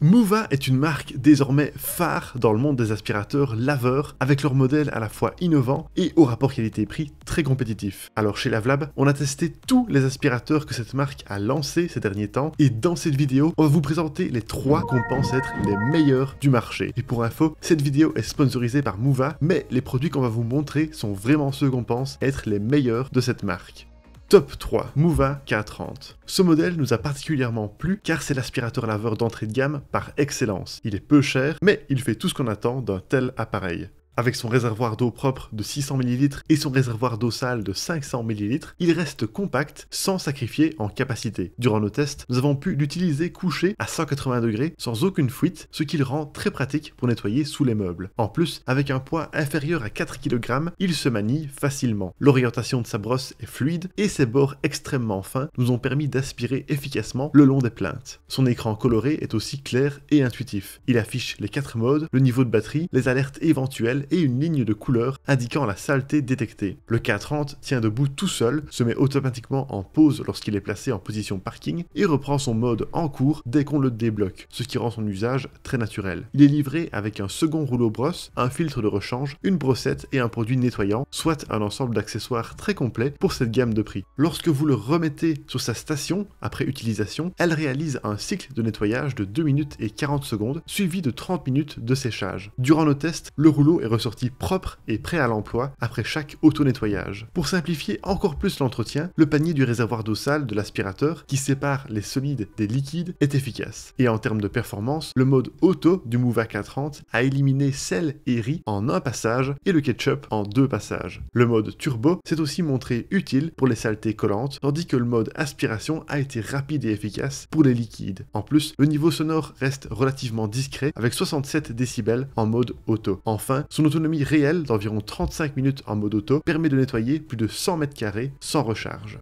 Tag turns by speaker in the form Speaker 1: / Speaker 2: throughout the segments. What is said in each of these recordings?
Speaker 1: Moova est une marque désormais phare dans le monde des aspirateurs laveurs, avec leur modèle à la fois innovant et au rapport qualité-prix très compétitif. Alors chez Lavelab, on a testé tous les aspirateurs que cette marque a lancés ces derniers temps, et dans cette vidéo, on va vous présenter les 3 qu'on pense être les meilleurs du marché. Et pour info, cette vidéo est sponsorisée par Moova, mais les produits qu'on va vous montrer sont vraiment ceux qu'on pense être les meilleurs de cette marque. Top 3, Moova K30. Ce modèle nous a particulièrement plu car c'est l'aspirateur laveur d'entrée de gamme par excellence. Il est peu cher, mais il fait tout ce qu'on attend d'un tel appareil. Avec son réservoir d'eau propre de 600 ml et son réservoir d'eau sale de 500 ml, il reste compact sans sacrifier en capacité. Durant nos tests, nous avons pu l'utiliser couché à 180 degrés sans aucune fuite, ce qui le rend très pratique pour nettoyer sous les meubles. En plus, avec un poids inférieur à 4 kg, il se manie facilement. L'orientation de sa brosse est fluide et ses bords extrêmement fins nous ont permis d'aspirer efficacement le long des plinthes. Son écran coloré est aussi clair et intuitif. Il affiche les 4 modes, le niveau de batterie, les alertes éventuelles et une ligne de couleur indiquant la saleté détectée. Le K30 tient debout tout seul, se met automatiquement en pause lorsqu'il est placé en position parking et reprend son mode en cours dès qu'on le débloque, ce qui rend son usage très naturel. Il est livré avec un second rouleau brosse, un filtre de rechange, une brossette et un produit nettoyant, soit un ensemble d'accessoires très complet pour cette gamme de prix. Lorsque vous le remettez sur sa station, après utilisation, elle réalise un cycle de nettoyage de 2 minutes et 40 secondes, suivi de 30 minutes de séchage. Durant nos tests, le rouleau est ressorti propre et prêt à l'emploi après chaque auto-nettoyage. Pour simplifier encore plus l'entretien, le panier du réservoir d'eau sale de l'aspirateur, qui sépare les solides des liquides, est efficace. Et en termes de performance, le mode auto du Moova K30 a éliminé sel et riz en un passage et le ketchup en 2 passages. Le mode turbo s'est aussi montré utile pour les saletés collantes, tandis que le mode aspiration a été rapide et efficace pour les liquides. En plus, le niveau sonore reste relativement discret avec 67 décibels en mode auto. Enfin, son autonomie réelle d'environ 35 minutes en mode auto permet de nettoyer plus de 100 m² sans recharge.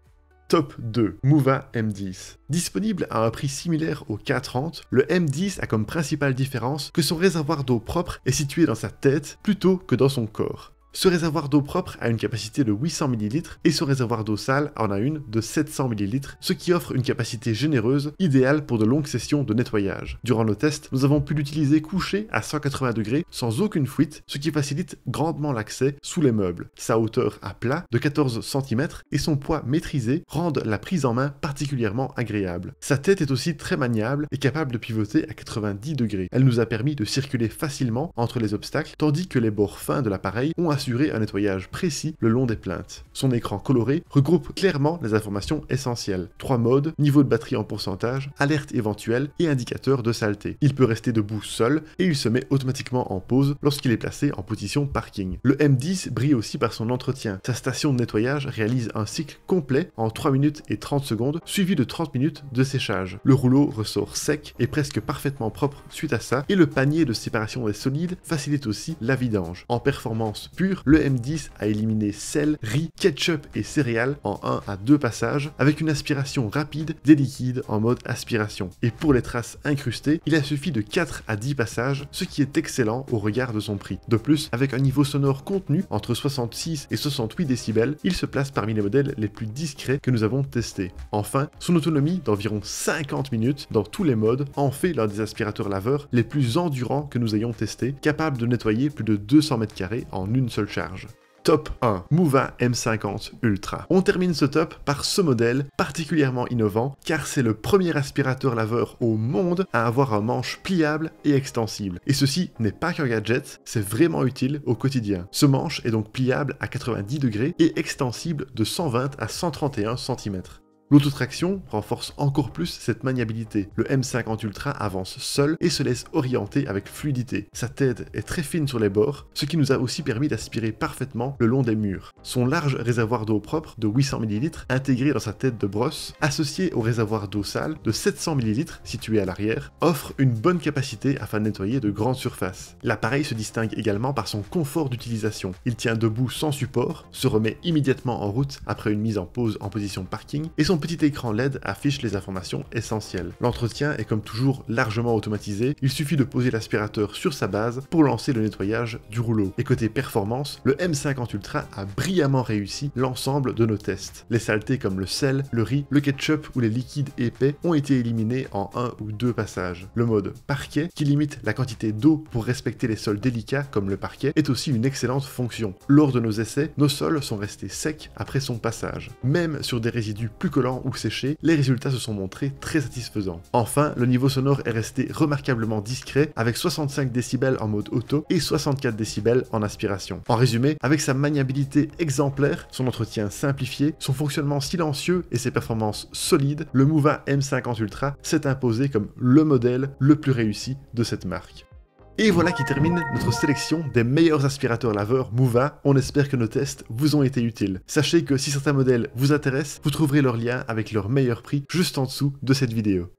Speaker 1: Top 2, Moova M10. Disponible à un prix similaire au K30, le M10 a comme principale différence que son réservoir d'eau propre est situé dans sa tête plutôt que dans son corps. Ce réservoir d'eau propre a une capacité de 800 ml et son réservoir d'eau sale en a une de 700 ml, ce qui offre une capacité généreuse, idéale pour de longues sessions de nettoyage. Durant nos tests, nous avons pu l'utiliser couché à 180 degrés sans aucune fuite, ce qui facilite grandement l'accès sous les meubles. Sa hauteur à plat de 14 cm et son poids maîtrisé rendent la prise en main particulièrement agréable. Sa tête est aussi très maniable et capable de pivoter à 90 degrés. Elle nous a permis de circuler facilement entre les obstacles, tandis que les bords fins de l'appareil ont assurer un nettoyage précis le long des plinthes. Son écran coloré regroupe clairement les informations essentielles. 3 modes, niveau de batterie en pourcentage, alerte éventuelle et indicateur de saleté. Il peut rester debout seul et il se met automatiquement en pause lorsqu'il est placé en position parking. Le M10 brille aussi par son entretien. Sa station de nettoyage réalise un cycle complet en 3 minutes et 30 secondes, suivi de 30 minutes de séchage. Le rouleau ressort sec et presque parfaitement propre suite à ça, et le panier de séparation des solides facilite aussi la vidange. En performance pure, le M10 a éliminé sel, riz, ketchup et céréales en 1 à 2 passages avec une aspiration rapide des liquides en mode aspiration. Et pour les traces incrustées, il a suffi de 4 à 10 passages, ce qui est excellent au regard de son prix. De plus, avec un niveau sonore contenu entre 66 et 68 décibels, il se place parmi les modèles les plus discrets que nous avons testés. Enfin, son autonomie d'environ 50 minutes dans tous les modes en fait l'un des aspirateurs laveurs les plus endurants que nous ayons testés, capable de nettoyer plus de 200 m² en une seule charge. Top 1, Moova M50 Ultra. On termine ce top par ce modèle particulièrement innovant car c'est le premier aspirateur laveur au monde à avoir un manche pliable et extensible. Et ceci n'est pas qu'un gadget, c'est vraiment utile au quotidien. Ce manche est donc pliable à 90 degrés et extensible de 120 à 131 cm. L'autotraction renforce encore plus cette maniabilité. Le M50 Ultra avance seul et se laisse orienter avec fluidité. Sa tête est très fine sur les bords, ce qui nous a aussi permis d'aspirer parfaitement le long des murs. Son large réservoir d'eau propre de 800 ml intégré dans sa tête de brosse, associé au réservoir d'eau sale de 700 ml situé à l'arrière, offre une bonne capacité afin de nettoyer de grandes surfaces. L'appareil se distingue également par son confort d'utilisation. Il tient debout sans support, se remet immédiatement en route après une mise en pause en position parking et son petit écran LED affiche les informations essentielles. L'entretien est comme toujours largement automatisé, il suffit de poser l'aspirateur sur sa base pour lancer le nettoyage du rouleau. Et côté performance, le M50 Ultra a brillamment réussi l'ensemble de nos tests. Les saletés comme le sel, le riz, le ketchup ou les liquides épais ont été éliminés en 1 ou 2 passages. Le mode parquet, qui limite la quantité d'eau pour respecter les sols délicats comme le parquet, est aussi une excellente fonction. Lors de nos essais, nos sols sont restés secs après son passage. Même sur des résidus plus collants ou séchés, les résultats se sont montrés très satisfaisants. Enfin, le niveau sonore est resté remarquablement discret avec 65 décibels en mode auto et 64 décibels en aspiration. En résumé, avec sa maniabilité exemplaire, son entretien simplifié, son fonctionnement silencieux et ses performances solides, le Mouva M50 Ultra s'est imposé comme le modèle le plus réussi de cette marque. Et voilà qui termine notre sélection des meilleurs aspirateurs laveurs Mouva. On espère que nos tests vous ont été utiles. Sachez que si certains modèles vous intéressent, vous trouverez leur lien avec leur meilleur prix juste en dessous de cette vidéo.